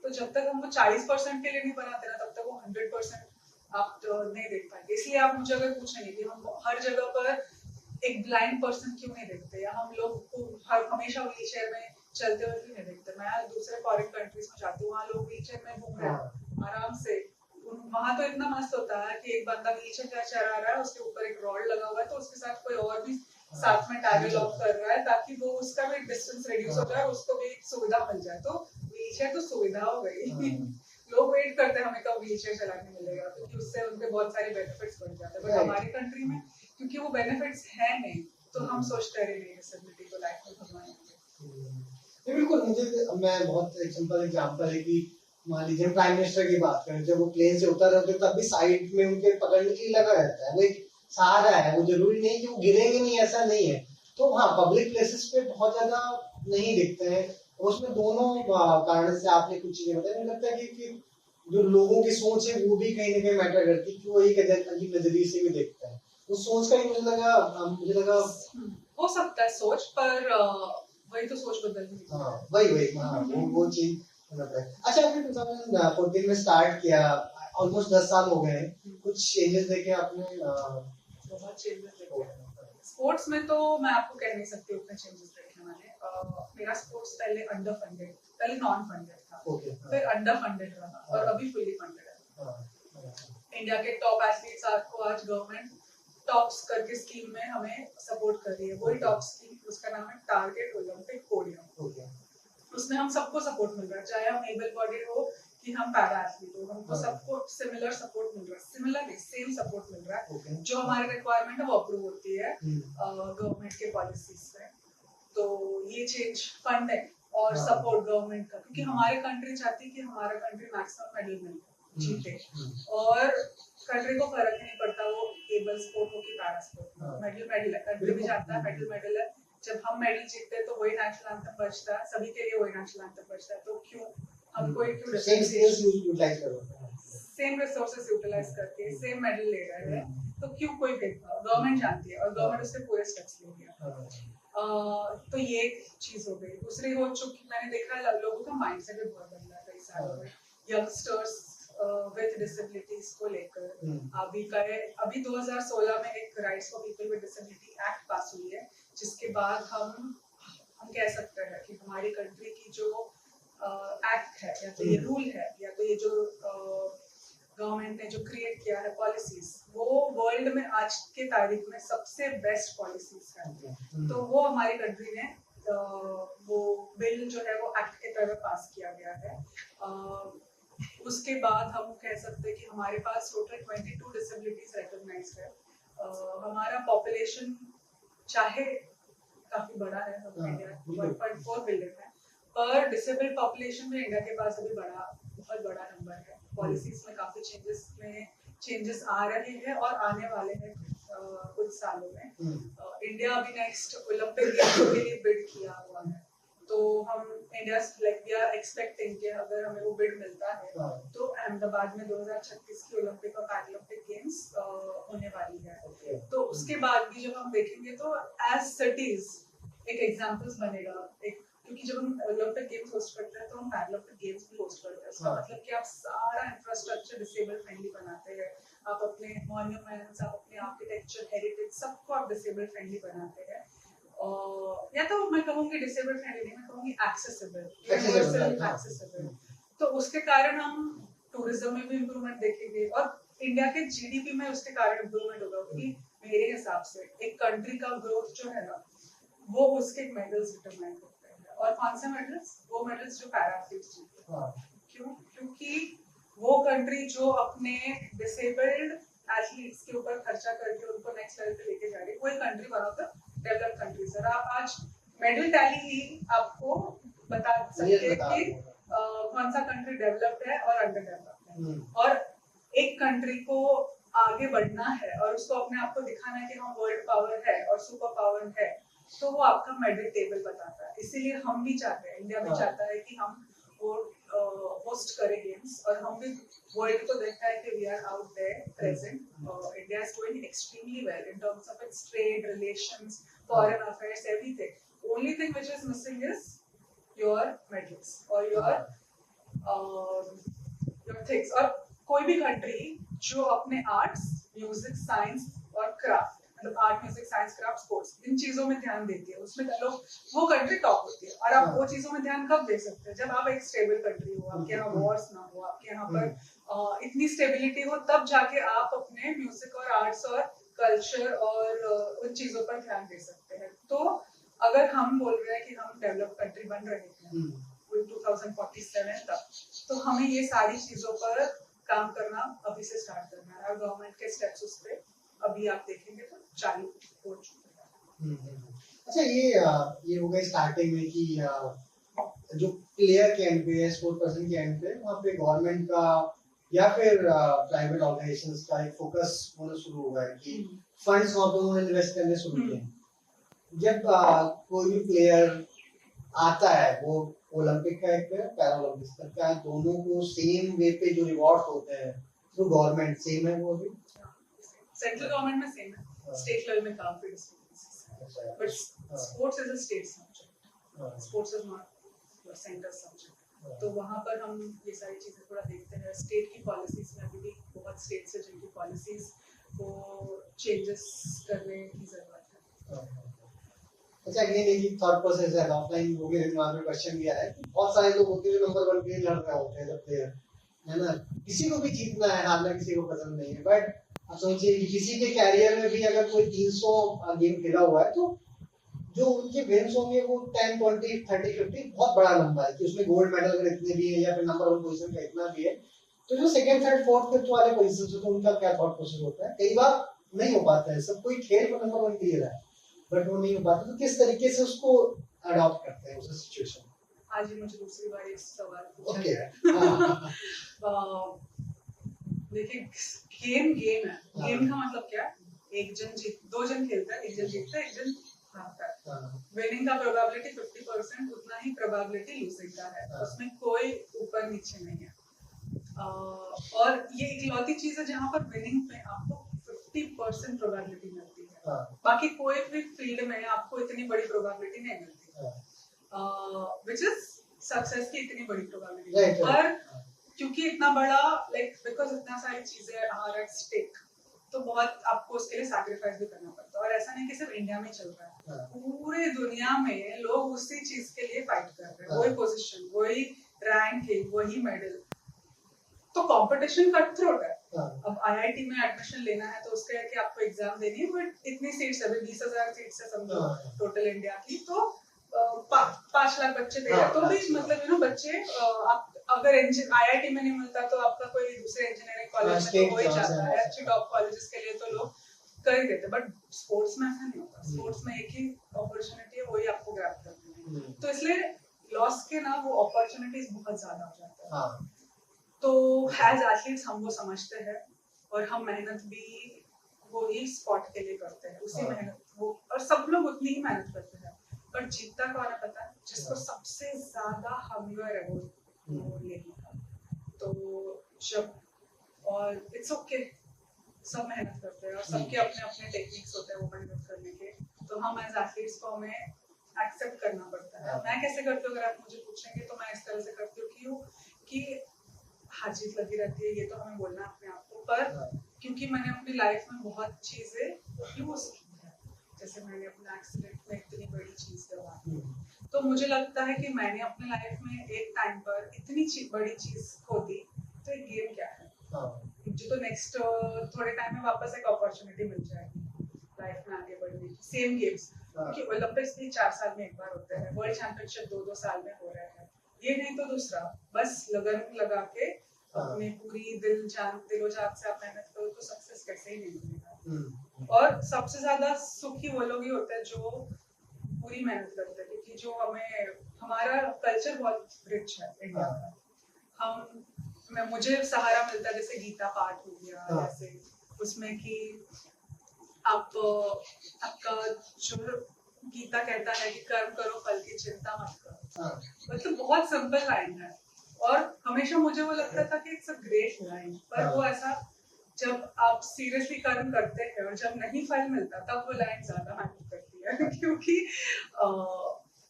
तो जब तक हम वो 40% के लिए नहीं बनाते ना, तब तक वो 100% आप तो नहीं देख पाएंगे। इसलिए आप मुझे अगर पूछेंगे कि हम हर जगह पर एक ब्लाइंड पर्सन क्यों नहीं देखते, या हम लोग को हमेशा व्हीलचेयर में चलते हुए क्यों नहीं देखते। मैं दूसरे फॉरेन कंट्रीज में जाती हूँ, वहाँ लोग व्हीलचेयर में घूम रहे हैं आराम से। वहाँ तो इतना मस्त होता है कि एक बंदा व्हीलचेयर चला रहा है, उसके ऊपर एक रॉड लगा हुआ है, तो उसके साथ कोई और भी साथ में टैग लॉक कर रहा है, ताकि वो उसका भी डिस्टेंस रिड्यूस हो जाए, उसको भी सुविधा मिल जाए। तो व्हीलचेयर तो सुविधा हो गई। लोग वेट करते हैं हमें कब व्हीलचेयर चलाने मिलेगा, क्योंकि उससे उनके बहुत सारे बेनिफिट्स बढ़ जाते हैं। बट हमारी कंट्री में क्योंकि वो बेनिफिट्स है नहीं, तो हम सोचते हैं नहीं, डिसेबिलिटी को लाइफ में घुमाएंगे। बिल्कुल, मैं बहुत एक सिंपल एग्जांपल है कि मान लीजिए प्राइम मिनिस्टर की बात करें, जब वो प्लेन से उतर रहे होते तब भी साइड में उनके पकड़ने के लिए लगा रहता है, वो एक सहारा है, वो जरूरी नहीं कि वो गिरेंगे नहीं, ऐसा नहीं है। तो हाँ, पब्लिक प्लेसेस पे बहुत ज्यादा नहीं दिखते हैं। उसमें दोनों कारण से आपने कुछ चीजें बताई, मुझे लगता है कि जो लोगों की सोच है वो भी कहीं ना कहीं मैटर करती है, कि वो एक अजीब नजरिए से भी देखता है। उस सोच का ही मुझे लगा हो सकता है सोच, पर वही तो सोच बदलनी है। हाँ वही हाँ वो चीज मतलब है। अच्छा आपने 2014 में स्टार्ट किया, ऑलमोस्ट 10 साल हो गए, कुछ चेंजेस देखे आपने? बहुत चेंजेस देखे। स्पोर्ट्स में तो मैं आपको कह नहीं सकती उतने चेंजेस देखे मैंने। मेरा स्पोर्ट्स पहले अंडर फंडेड, पहले नॉन फंडेड था, फिर अंडर फंडेड रहा और अभी फुली फंडेड है। इंडिया के टॉप एथलीट्स को आज गवर्नमेंट टॉप्स करके स्कीम में हमें सपोर्ट कर रही है। वही टॉप स्कीम, उसका नाम है टारगेट ओलंपिक पोडियम। उसमें हम सबको सपोर्ट मिल रहा है, चाहे हम एबल बॉडी हो कि हम पैरा एथलीट हो, हमको सबको सिमिलर सपोर्ट मिल रहा है। सिमिलर नहीं, सेम सपोर्ट मिल रहा है। जो हमारे रिक्वायरमेंट है वो अप्रूव होती है गवर्नमेंट के पॉलिसीज से। तो ये चेंज फंडिंग और सपोर्ट गवर्नमेंट का, क्योंकि हमारी कंट्री चाहती है कि हमारा कंट्री मैक्सिमम मेडल मिले, जीते। और कंट्री को फर्क नहीं पड़ता वो एबल स्पोर्ट हो कि पैरा स्पोर्ट हो, मेडल है। कंट्री भी चाहता है मेडल है। जब हम मेडल जीतते हैं तो वही नेशनल एंथम बजता है, सभी के लिए वही नेशनल एंथम बजता है। तो क्यों हम कोई क्यों सेम रिसोर्सेज यूटिलाइज करके सेम मेडल ले रहे हैं, तो क्यों कोई भेदभाव? गवर्नमेंट जानती है और गवर्नमेंट उससे पूरे स्टेप्स ले लिया। तो ये एक चीज हो गई। दूसरी हो चुकी, मैंने देखा लोगों का माइंडसेट भी बहुत बदला है कई सालों में। यंगस्टर्स विद डिसेबिलिटीज को लेकर अभी 2016 में एक rights for people with disability act पास हुई है, जिसके बाद हम कह सकते हैं कि हमारी कंट्री की जो एक्ट है या तो ये रूल है या तो ये जो गवर्नमेंट ने जो क्रिएट किया है पॉलिसीज, वो वर्ल्ड में आज के तारीख में सबसे बेस्ट पॉलिसीज है। तो वो हमारी कंट्री ने वो बिल जो है वो एक्ट के तरह पास किया गया है। उसके बाद हम कह सकते हैं कि हमारे पास टोटल 22 डिसेबिलिटीज रिकॉग्नाइज्ड है। हमारा पॉपुलेशन चाहे काफी बड़ा है, इंडिया 1.4 बिलियन है, पर डिसेबल्ड पॉपुलेशन में इंडिया के पास अभी बहुत बड़ा नंबर है। पॉलिसीज में काफी चेंजेस आ रहे हैं और आने वाले हैं कुछ सालों में। इंडिया अभी नेक्स्ट ओलंपिक गेम्स के लिए बिड किया हुआ है, तो हम India like we are expecting कि अगर हमें वो बिड मिलता है तो अहमदाबाद में 2036 की ओलंपिक और पैरालंपिक गेम्स होने वाली है। तो उसके बाद भी जब हम देखेंगे तो एज सिटीज एक एग्जांपल्स बनेगा, एक क्योंकि जब हम ओलंपिक गेम्स होस्ट करते हैं तो हम पैरालंपिक गेम्स भी होस्ट करते हैं। इसका मतलब कि आप सारा इंफ्रास्ट्रक्चर डिसेबल फ्रेंडली बनाते हैं, आप अपने मॉन्यूमेंट्स, आप अपने आर्किटेक्चर हेरिटेज सबको आप डिसेबल फ्रेंडली बनाते हैं। या तो मैं कहूँगी डिसेबल फ्रेंडली, मैं कहूँगी एक्सेसिबल, यूनिवर्सल एक्सेसिबल। तो उसके कारण हम टूरिज्म में भी इम्प्रूवमेंट देखेंगे और इंडिया के जीडीपी में उसके कारण इम्प्रूवमेंट होगा। क्योंकि मेरे हिसाब से एक कंट्री का ग्रोथ जो है ना वो उसके मेडल्स डिटरमाइन करते हैं। और कौन से मेडल्स? वो मेडल्स जो पैरा एथलीट्स जीतते हैं। क्यों? क्योंकि वो कंट्री जो अपने डिसेबल्ड एथलीट्स के ऊपर खर्चा करके उनको नेक्स्ट लेवल पे लेके जा रही है, वही country one of the developed countries है। आप आज मेडल टैली ही आपको बता सकते हैं कि कौन सा कंट्री डेवलप्ड है और अंडर डेवलप्ड है। और एक कंट्री को आगे बढ़ना है और उसको अपने आप को दिखाना है कि हम वर्ल्ड पावर है और सुपर पावर है, तो वो आपका मेडल टेबल बताता है। इसीलिए हम भी चाहते हैं, इंडिया भी चाहता है कि हम वो होस्ट करें गेम्स और हम भी वर्ल्ड को देखता है कि we are out there present. India is doing extremely well in terms of its trade relations, foreign affairs, everything. Only thing which is missing is your medals और योर थिंग्स। और कोई भी कंट्री जो अपने आर्ट्स, म्यूजिक, साइंस और क्राफ्ट, मतलब art, music, science, craft, sports, इन चीजों में ध्यान देती है, उसमें लोग वो कंट्री टॉप होती है। और आप वो चीजों में ध्यान कब दे सकते हैं? जब आप एक स्टेबल कंट्री हो, आपके यहाँ वॉर्स ना हो, आपके यहाँ पर इतनी स्टेबिलिटी हो, तब जाके आप अपने म्यूजिक और आर्ट्स और कल्चर और उन चीजों पर ध्यान दे सकते हैं। तो अगर हम बोल रहे हैं कि हम डेवलप्ड कंट्री बन रहे हैं 2047 तक, तो हमें ये सारी चीजों पर काम करना अभी से स्टार्ट करना है। और गवर्नमेंट के स्टेप्स उस पे अभी आप देखेंगे तो चालू हो चुके हैं। अच्छा ये हो गई स्टार्टिंग में कि जो प्लेयर के एंड पे, स्पोर्ट पर्सन के एंड पे, वहाँ पे गवर्नमेंट का या फिर प्राइवेट ऑर्गेनाइजेशंस का एक फोकस होना शुरू हुआ है कि फंड्स वहाँ पे उन्होंने इन्वेस्ट करने शुरू किए। जब कोई भी प्लेयर आता है, वो ओलंपिक का एक पैरा ओलंपिक्स का, दोनों को सेम वे पे जो रिवॉर्ड होते हैं तो गवर्नमेंट सेम है वो भी? सेंट्रल गवर्नमेंट में सेम है, स्टेट लेवल में काफी डिफरेंसेस है, but sports is a state subject. Sports is not centre subject. तो वहाँ पर हम ये सारी चीज़ें थोड़ा देखते हैं। स्टेट की पॉलिसीज में अभी भी बहुत स्टेट्स है जिनकी पॉलिसीज को चेंजेस करने की ज़रूरत है। अच्छा, अगेन एक थॉट प्रोसेस है, ऑफलाइन लोगों के दिमाग में क्वेश्चन भी आ रहा है कि बहुत सारे लोग होते हैं जो नंबर 1 के लिए लड़ रहे होते हैं, प्लेयर है ना, किसी को भी जीतना है, हारना किसी को पसंद नहीं है, बट आप सोचिए कि किसी के कैरियर में भी अगर कोई 300 गेम खेला हुआ है तो जो उनके विन्स होंगे वो 10, 20, 30, 50 बहुत बड़ा नंबर है कि उसमें गोल्ड मेडल अगर इतने भी है या फिर नंबर 1 पोजीशन का इतना भी है, तो जो सेकंड, थर्ड, फोर्थ, फिफ्थ वाले पोजीशन होते हैं उनका क्या थॉट प्रोसेस होता है? कई बार नहीं हो पाता है, सब कोई खेल को नंबर 1 के लिए रहा है बट वो नहीं हो पाता, तो किस तरीके से उसको अडॉप्ट करते हैं उस सिचुएशन? आज ही मुझे दूसरी बार इस सवाल पूछा ओके, गया। देखिए, गेम है। गेम का मतलब क्या है? एक जन जीत, दो जन खेलता है, एक जन जीतता है, एक जन हारता है। विनिंग का प्रोबेबिलिटी 50%, उतना ही प्रोबेबिलिटी लूजिंग का है। उसमें कोई ऊपर नीचे नहीं है। और ये इकलौती चीज है जहाँ पर विनिंग में आपको 50% प्रोबेबिलिटी मिलती है। बाकी कोई भी फील्ड में आपको इतनी बड़ी प्रोबेबिलिटी नहीं मिलती, विच इज सक्सेस की इतनी बड़ी प्रोबेबिलिटी। पर क्योंकि इतना बड़ा, लाइक बिकॉज इतना सारी चीजें आर एट स्टेक, तो बहुत आपको उसके लिए सैक्रिफाइस भी करना पड़ता है। और ऐसा नहीं कि सिर्फ इंडिया में चल रहा है, पूरे दुनिया में लोग उसी चीज के लिए फाइट कर रहे हैं। वही पोजीशन, वही रैंकिंग, वही मेडल। तो कंपटीशन कट थ्रोट है। अब आईआईटी में एडमिशन लेना है तो उसके कि आपको एग्जाम देनी है, बट इतनी सीट्स है, 20,000 सीट्स है समझो टोटल इंडिया की, तो 5 लाख बच्चे दे रहे, तो भी मतलब बच्चे, आप अगर आईआईटी में नहीं मिलता तो आपका कोई दूसरे इंजीनियरिंग कॉलेज में तो हो ही जाता है। अच्छी टॉप कॉलेजेस के लिए तो लोग कर ही देते, बट स्पोर्ट्स में ऐसा नहीं होता। स्पोर्ट्स में एक ही अपॉर्चुनिटी है, वही आपको ग्रैब करनी है। तो इसलिए लॉस के ना वो अपॉर्चुनिटीज बहुत ज्यादा हो जाता है। तो एज एथलीट्स हम वो समझते हैं और हम मेहनत भी वो ही स्पॉट के लिए करते हैं, उसी मेहनत वो, और सब लोग उतनी ही मेहनत करते हैं। पर जीतता कौन है पता है? जिसको सबसे ज्यादा हंगर है वो लेने का। तो जब, और इट्स ओके, सब मेहनत करते हैं और सबके अपने अपने टेक्निक्स होते हैं वो मेहनत करने के। तो हम एज एथलीट्स को हमें एक्सेप्ट करना पड़ता है। मैं कैसे करती हूँ अगर आप मुझे पूछेंगे तो मैं इस तरह से करती हूँ कि हार जीत लगी रहती है, ये तो हमें बोलना है अपने आप को, पर क्योंकि मैंने अपनी लाइफ में बहुत चीजें यूज की है, जैसे मैंने अपना एक्सीडेंट में इतनी बड़ी चीज गवा दी, तो मुझे लगता है कि मैंने अपने लाइफ में एक टाइम पर इतनी बड़ी चीज खो दी, तो एक गेम क्या है, मुझे तो नेक्स्ट थोड़े टाइम में वापस एक अपॉर्चुनिटी मिल जाएगी लाइफ में आगे बढ़ने की। सेम गेम्स, क्योंकि ओलंपिक्स भी 4 साल में एक बार होते हैं, वर्ल्ड चैंपियनशिप 2-2 साल में हो रहे हैं, ये नहीं तो दूसरा, बस लगन लगा के अपने पूरी दिलो जान से आप मेहनत करो तो सक्सेस कैसे ही नहीं मिलेगा। और सबसे ज्यादा सुखी वो लोग ही होते हैं जो पूरी मेहनत करते हैं, क्योंकि जो हमारा कल्चर बहुत रिच है इंडिया का। मुझे सहारा मिलता है जैसे गीता पाठ हो गया, जैसे उसमें कि आपका जो गीता कहता है कि कर्म करो फल की चिंता मत करो, मतलब बहुत सिंपल लाइन है और हमेशा मुझे वो लगता था कि इट्स अ ग्रेट लाइन, पर वो ऐसा जब आप सीरियसली कर्म करते हैं और जब नहीं फल मिलता तब वो लाइन ज्यादा मैटर करती है क्योंकि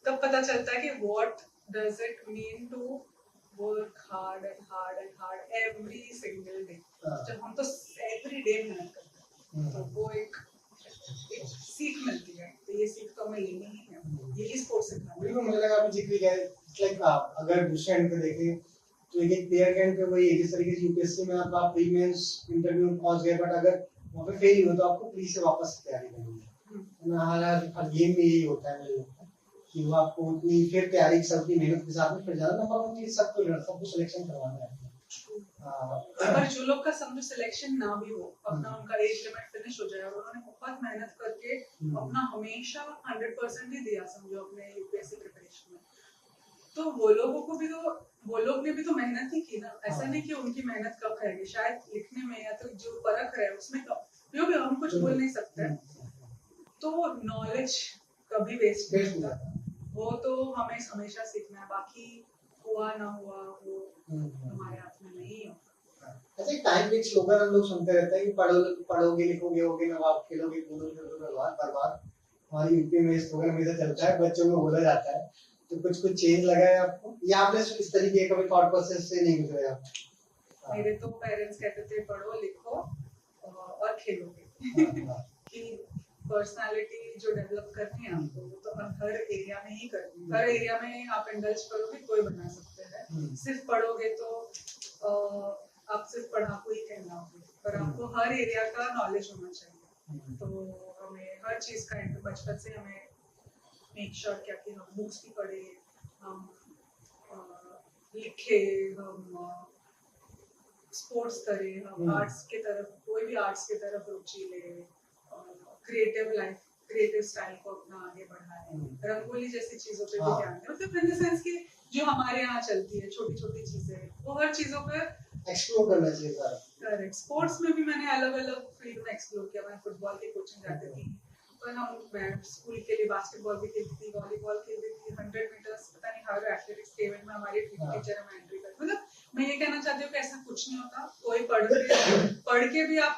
तब पता चलता है कि what does it mean to work hard and hard and hard every single day. जब हम तो एवरी डे मेहनत करते हैं तो वो एक सीख मिलती है, तो ये सीख तो हमें लेनी ही है, यही स्पोर्ट्स सिखाता है। बिल्कुल, मुझे लगा आपने जिक्र किया है, लाइक अगर दूसरे एंड पे देखें तो एक प्लेयर के एंड पे वही है, जिस तरीके से यूपीएससी में आप प्री मेंस इंटरव्यू में पहुंच गए, बट अगर वहां पे फेल हुए तो आपको प्री से वापस तैयारी करनी है। हर गेम में यही होता है, मुझे लगता है कि वो आपको उतनी फिर तैयारी सबकी मेहनत के साथ में फिर ज्यादा नंबर होती है, सबको सिलेक्शन करवाना है। पर जो लोग का समझो सिलेक्शन ना भी हो, अपना उनका एज लिमिट फिनिश हो जाए और उन्होंने बहुत मेहनत करके अपना हमेशा 100% ही दिया समझो अपने यूपीएससी प्रिपरेशन में, तो वो लोगों को भी तो, वो लोग ने भी तो मेहनत ही की ना। ऐसा नहीं कि उनकी मेहनत कम रहेगी, शायद लिखने में या तो जो परख है उसमें कम, क्योंकि हम कुछ बोल नहीं सकते। तो नॉलेज कभी वेस्ट नहीं होता, वो तो हमें हमेशा सीखना है, बाकी हुआ ना हुआ वो हमारे हाथ में नहीं है। ऐसे टाइम के स्लोगन हम लोग सुनते रहते हैं कि पढ़ोगे लिखोगे होगे नवाब, खेलोगे कूदोगे बर्बाद। हमारी यूपी में स्लोगन हमेशा चलता है, बच्चों में बोला जाता है, तो कुछ कुछ चेंज लगा है आपको, या आपने इस तरीके का कोई थॉट प्रोसेस से नहीं गुजरे आप? मेरे तो पेरेंट्स कहते थे पढ़ो लिखो और खेलोगे हाँ, कि पर्सनालिटी जो डेवलप करनी है आपको वो तो हर एरिया में ही करनी है। हर एरिया में आप इंडल्ज करोगे कोई बना सकते हैं। सिर्फ पढ़ोगे तो आप सिर्फ पढ़ाकू ही कहलाओगे, पर आपको हर एरिया का नॉलेज होना चाहिए। तो हमें हर चीज का बचपन से हमें मेक श्योर किया कि हम बुक्स भी पढ़े, हम लिखे, हम स्पोर्ट्स करें, हम आर्ट्स के तरफ कोई भी आर्ट्स की तरफ रुचि ले, क्रिएटिव लाइफ क्रिएटिव स्टाइल को अपना आगे बढ़ाएं, रंगोली जैसी चीजों पे भी ध्यान दें। मतलब इन द सेंस कि जो हमारे यहाँ चलती है छोटी छोटी चीजें वो हर चीजों पे एक्सप्लोर करना चाहिए सारा। करेक्ट। स्पोर्ट्स में भी मैंने अलग अलग फील्ड में एक्सप्लोर किया। मैं फुटबॉल की कोचिंग जाती थी, पर मैं स्कूल के लिए बास्केटबॉल भी खेलती थी, वॉलीबॉल खेलती थी, 100 मीटर्स पता नहीं हर एथलेटिक्स के इवेंट में हमारी टीचर हमें एंट्री करती। मतलब मैं ये कहना चाहती हूँ कि ऐसा कुछ नहीं होता। कोई पढ़ के भी आप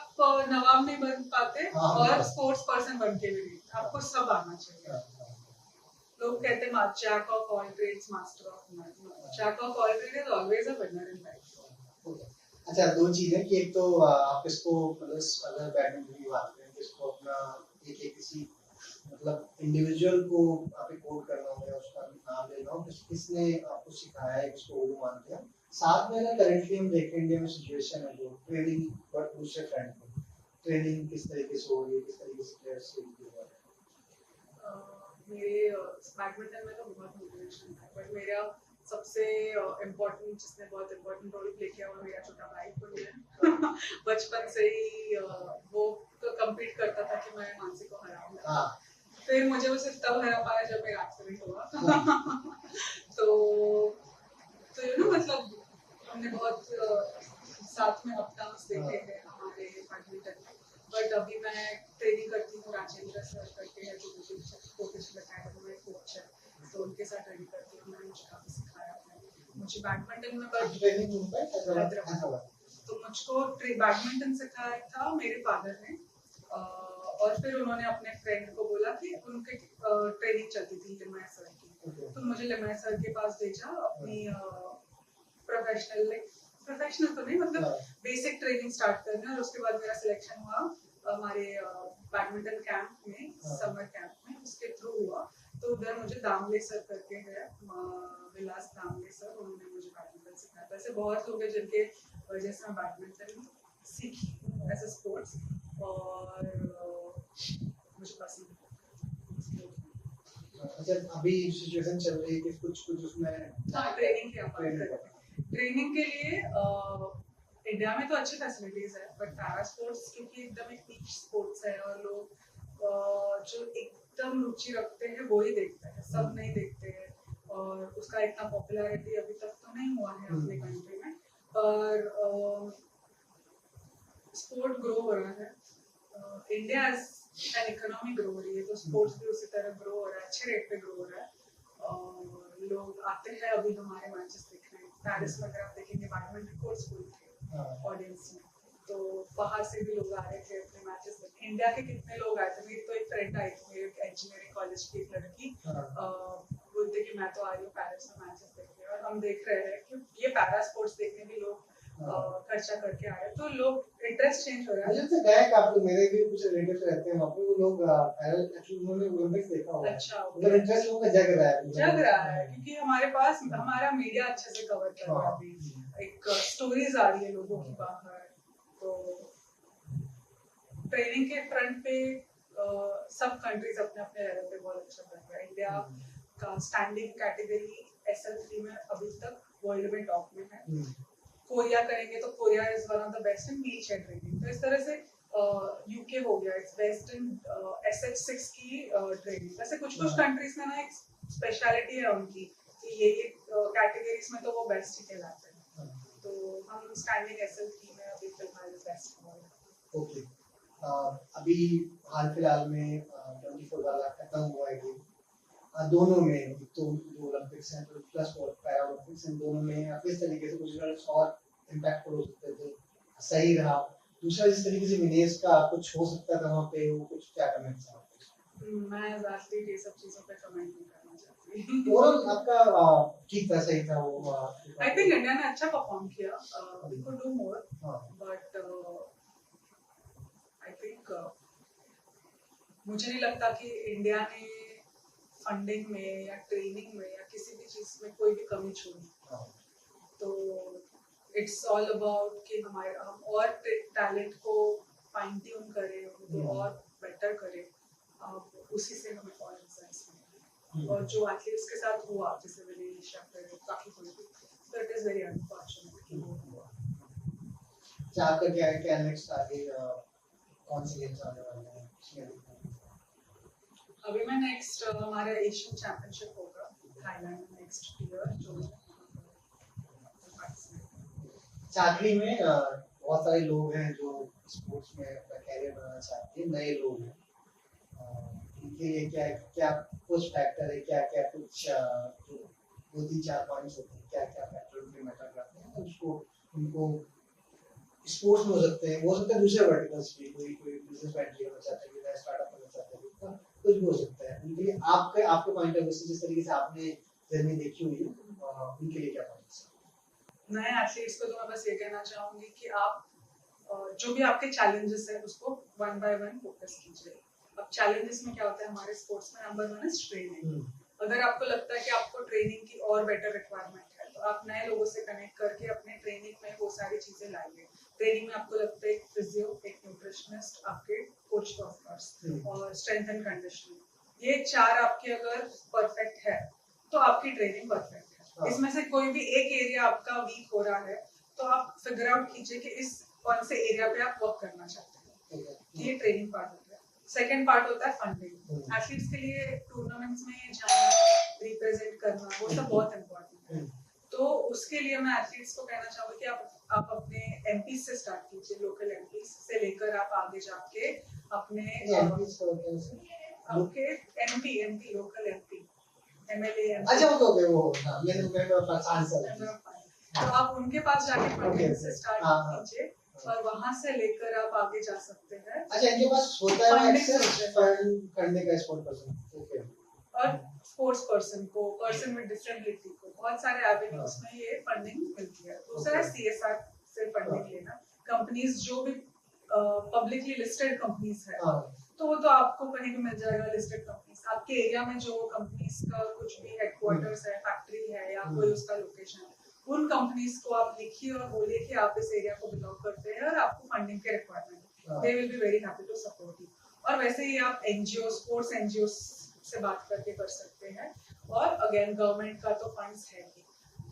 नवाब नहीं बन पाते और स्पोर्ट्स पर्सन बन के भी नहीं, आपको सब आना चाहिए। लोग कहते हैं jack of all trades master of none. Jack of all trade is always a winner in life. अच्छा, दो चीज है कि एक तो आप इसको मतलब अगर बैडमिंटन की बात करें तो इसको अपना एक एक किसी मतलब इंडिविजुअल को आप कोड करना हो या उसका नाम लेना हो, किसने आपको सिखाया है, इसको वो मानते हैं। साथ में ना करेंटली हम देखें इंडिया में सिचुएशन है जो ट्रेनिंग बट दूसरे फ्रंट पे ट्रेनिंग किस तरीके से हो रही है, किस तरीके से प्लेयर्स से हो रहा है। मेरे बैडमिंटन में तो बहुत मोटिवेशन है, बट मेरा सबसे इम्पोर्टेंट जिसने बहुत इम्पोर्टेंट रोल प्ले किया वो मेरा छोटा भाई को है। बचपन से ही वो तो कम्पीट करता था कि मैं मानसी को हराऊंगा। फिर मुझे वो सिर्फ तब हरा पाया जब मेरा एक्सीडेंट हुआ। तो यू नो मतलब हमने बहुत साथ में अप डाउन्स देखे हैं हमारे बैडमिंटन में। बट अभी मैं ट्रेनिंग करती हूँ राजेंद्र सर करके है जो प्रोफेशनल अकेडमी में कोच है, तो उनके साथ ट्रेनिंग करती हूँ। उन्होंने मुझे काफी सिखाया है। मुझे बैडमिंटन में हैदराबाद, तो मुझको बैडमिंटन सिखाया था मेरे फादर ने। और फिर उन्होंने अपने फ्रेंड को बोला कि उनके ट्रेनिंग चलती थी लिमाय सर की, तो मुझे लिमाय सर के पास भेजा अपनी प्रोफेशनल तो नहीं मतलब बेसिक ट्रेनिंग स्टार्ट करने। और उसके बाद मेरा सिलेक्शन हुआ हमारे बैडमिंटन कैंप में, समर कैंप में, उसके थ्रू हुआ। तो उधर मुझे दामले सर करके है, विलास दामले सर, उन्होंने मुझे बैडमिंटन सिखाया। वैसे बहुत लोग हैं जिनके वजह से मैं बैडमिंटन सीखी एज अ स्पोर्ट्स और मुझे पसंद है। अच्छा, अभी सिचुएशन चल रही है कि कुछ कुछ उसमें ट्रेनिंग की बात करें। ट्रेनिंग के लिए इंडिया में तो अच्छी फैसिलिटीज है, बट पैरा स्पोर्ट्स क्योंकि एकदम एक नीश स्पोर्ट्स है और लोग जो एकदम रुचि रखते हैं वो ही देखते हैं, सब नहीं देखते हैं। और उसका इतना पॉपुलैरिटी अभी तक तो नहीं हुआ है अपने कंट्री में, पर स्पोर्ट ग्रो हो रहा है। इंडिया एन इकोनॉमी ग्रो हो रही है, तो स्पोर्ट्स भी उसी तरह ग्रो हो रहा है, अच्छे रेट पे ग्रो हो रहा है। लोग आते हैं अभी हमारे मैचेस देखने। पेरिस में अगर आप देखेंगे बैडमिंटन कोर्ट्स फुल थे ऑडियंस में, तो बाहर से भी लोग आ रहे थे अपने मैचेस देखने। इंडिया के कितने लोग आए थे। मेरी तो एक फ्रेंड आई थी, मेरे इंजीनियरिंग कॉलेज की एक लड़की, बोलते कि मैं तो आ रही हूँ पेरिस में मैचेस देखने, और हम देख रहे हैं कि ये पैरा स्पोर्ट्स देखने भी लोग खर्चा करके आ रहे हैं। तो लोग इंटरेस्ट चेंज हो रहा है। मुझे तो गए काफी, मेरे भी कुछ रिलेटिव्स रहते हैं वहाँ पे, वो लोग एक्चुअली उन्होंने ओलंपिक्स देखा होगा। अच्छा, उधर इंटरेस्ट लोगों का जग रहा है क्योंकि हमारे पास हमारा मीडिया अच्छे से कवर कर रहा है अभी, एक स्टोरीज आ रही है लोगों की बाहर। तो ट्रेनिंग के फ्रंट पे सब कंट्रीज अपने अपने लेवल पे बहुत अच्छा कर रहा है। इंडिया का स्टैंडिंग कैटेगरी SL3 में अभी तक वर्ल्ड में टॉप में है। कोरिया करेंगे तो Korea is one of the best in wheelchair training. तो इस तरह से यूके हो गया इट्स बेस्ट इन SH6 की ट्रेनिंग। वैसे कुछ कुछ कंट्रीज में ना एक स्पेशलिटी है उनकी कि ये कैटेगरीज में तो वो बेस्ट ही कहलाते हैं। तो हम स्टैंडिंग SL3 में अभी फिलहाल बेस्ट हैं। ओके, अभी हाल फिलहाल में 24 वाला खत्म हुआ है गेम। दोनों में तो जो ओलंपिक्स हैं तो प्लस पैरा ओलंपिक्स हैं, दोनों में किस तरीके से कुछ रिजल्ट्स और इम्पैक्ट हो सकते थे, सही रहा। दूसरा जिस तरीके से विनेश का कुछ हो सकता था वहाँ पे, वो कुछ क्या कमेंट्स हैं? मैं एग्जैक्टली ये सब चीजों पे कमेंट नहीं करना चाहती भी। ओवरऑल आपका ठीक था, सही था वो। आई थिंक इंडिया ने अच्छा परफॉर्म किया, वी कुड डू मोर, हाँ, बट आई थिंक मुझे नहीं लगता कि इंडिया ने फंडिंग में या ट्रेनिंग में या किसी भी चीज में कोई भी कमी छोड़ी। हाँ, तो इट्स ऑल अबाउट कि हम और टैलेंट को फाइन ट्यून करें, उनको और बेटर करें, उसी से हमें और इंसाइट्स मिलेंगे। और जो एथलीट्स के साथ हुआ, जैसे विनेश या फिर काफी हुई, तो इट इज वेरी अनफॉर्चुनेट कि वो हुआ। अच्छा, आपका क्या है, क्या नेक्स्ट आगे कौन सी गेम्स आने वाले हैं? अभी मैं नेक्स्ट हमारा एशियन चैंपियनशिप होगा थाईलैंड में नेक्स्ट ईयर, जो आखिरी में बहुत सारे लोग हैं जो स्पोर्ट्स में अपना कैरियर बनाना चाहते हैं, नए लोग हैं, इनके लिए क्या क्या कुछ फैक्टर है, क्या क्या कुछ जो 2-3-4 पॉइंट्स होते हैं, क्या क्या फैक्टर उनके मैटर करते हैं, उसको उनको स्पोर्ट्स में हो सकता है दूसरे वर्टिकल्स भी, कोई कोई बिजनेस वेंचर करना चाहता है, कोई स्टार्टअप करना चाहता है, तो कुछ भी हो सकता है उनके लिए। आपके आपके पॉइंट ऑफ व्यू से, जिस तरीके से आपने जर्नी देखी हुई है, उनके लिए क्या पॉइंट्स हैं? नए एथलीट्स को तो मैं बस ये कहना चाहूंगी कि आप जो भी आपके चैलेंजेस है उसको वन बाय वन फोकस कीजिए। अब चैलेंजेस में क्या होता है हमारे स्पोर्ट्स में, नंबर 1 इज ट्रेनिंग। अगर आपको लगता है कि आपको ट्रेनिंग की और बेटर रिक्वायरमेंट है, तो आप नए लोगों से कनेक्ट करके अपने ट्रेनिंग में वो सारी चीजें लाइए। ट्रेनिंग में आपको लगता है एक फिजियो, एक न्यूट्रिशनिस्ट, आपके कोच ऑफ कोर्स और स्ट्रेंथ एंड कंडीशनिंग, ये 4 आपके अगर परफेक्ट है तो आपकी ट्रेनिंग परफेक्ट है। इसमें से कोई भी एक एरिया आपका वीक हो रहा है, तो आप फिगर आउट कीजिए कि इस कौन से एरिया पे आप वर्क करना चाहते हैं। ये ट्रेनिंग पार्ट होता है। सेकंड पार्ट होता है फंडिंग। एथलीट्स के लिए टूर्नामेंट्स में जाना, रिप्रेजेंट करना, वो सब बहुत इम्पोर्टेंट है। तो उसके लिए मैं एथलीट्स को कहना चाहूंगी कि आप अपने एमपी से स्टार्ट कीजिए, लोकल एमपी से लेकर आप आगे जाके अपने आपके एमपी लोकल एमपी एमएलए, अच्छा ओके वो हाँ, ये मेंबर ऑफ सांसद, तो आप उनके पास जाके फंडिंग से स्टार्ट हाँ, हाँ। कीजिए और वहां से लेकर आप आगे जा सकते हैं। अच्छा, इनके पास होता है Funding एक्सेस होता है। फंड करने का स्पोर्ट पर्सन, ओके। और स्पोर्ट्स पर्सन को, पर्सन विद डिसेबिलिटी को, बहुत सारे एवेन्यूज में ये फंडिंग मिलती है। दूसरा है सीएसआर से फंडिंग लेना। कंपनीज जो भी पब्लिकली लिस्टेड कंपनीज है, तो वो तो आपको कहीं भी मिल जाएगा। लिस्टेड कंपनीज आपके एरिया में जो कंपनीज का कुछ भी हेडक्वार्टर्स है, फैक्ट्री है या कोई उसका लोकेशन है, उन कंपनीज को आप लिखिए और बोलिए कि आप इस एरिया को बिलोंग करते हैं और आपको फंडिंग के रिक्वायरमेंट है। They will be very happy to support you. और वैसे ही आप एनजीओ, स्पोर्ट्स एनजीओ से बात करके कर सकते हैं। और अगेन गवर्नमेंट का तो फंड्स है ही।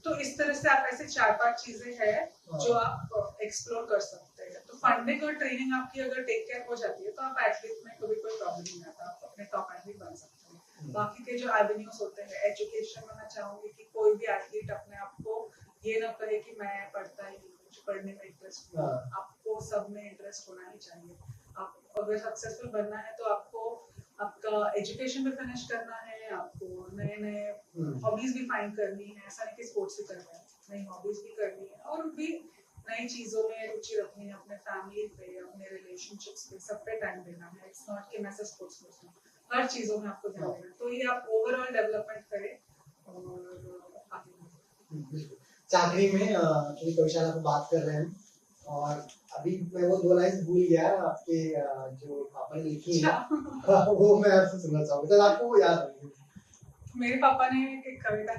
तो इस तरह से आप ऐसे 4-5 चीजें हैं जो आप एक्सप्लोर कर सकते हैं। तो फंडिंग और ट्रेनिंग आपकी अगर टेक केयर हो जाती है, तो आप एथलीट में कभी कोई प्रॉब्लम नहीं आता, आप अपने टॉप एथलीट बन सकते हैं। बाकी के जो एवेन्यूज होते हैं एजुकेशन में, मैं चाहूंगी कि कोई भी एथलीट अपने आप को ये ना कहे कि मैं पढ़ता ही नहीं, मुझे पढ़ने में इंटरेस्ट नहीं है। आपको सब में इंटरेस्ट होना ही चाहिए। आप अगर सक्सेसफुल बनना है तो आपको आपका एजुकेशन भी फिनिश करना है, आपको नए नए हॉबीज भी फाइंड करनी है। ऐसा नहीं कि स्पोर्ट्स ही करना है, नई हॉबीज भी करनी है और भी नई चीजों में रुचि रखनी है। अपने फैमिली पे, अपने रिलेशनशिप्स पे, सब पे टाइम देना है। इट्स नॉट कि मैं सिर्फ स्पोर्ट्स पर्सन हूं, हर चीजों में आपको ध्यान देना है। तो ये आप ओवरऑल डेवलपमेंट करें और आगे। चाकरी में क्योंकि कविशाला को बात कर रहे हैं, और अभी मैं वो 2 लाइन भूल गया आपके जो पापा ने लिखी है, वो मैं आपसे सुनना चाहूंगा, तो आपको वो याद होगी। मेरे पापा ने एक कविता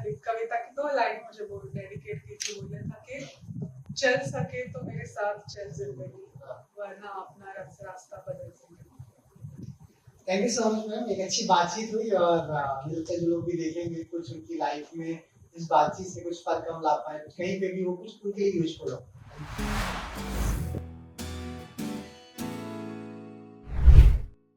की 2 लाइन मुझे वो डेडिकेट की थी। बोले था कि चल सके तो मेरे साथ चल जिंदगी, वरना अपना रास्ता बदल जिंदगी। Thank you so much ma'am, एक अच्छी बातचीत हुई और मुझे लगता है जो लोग भी देखेंगे कुछ उनकी लाइफ में इस बातचीत से कुछ फर्क हम ला पाए, कहीं पे भी वो कुछ उनके लिए यूजफुल हो।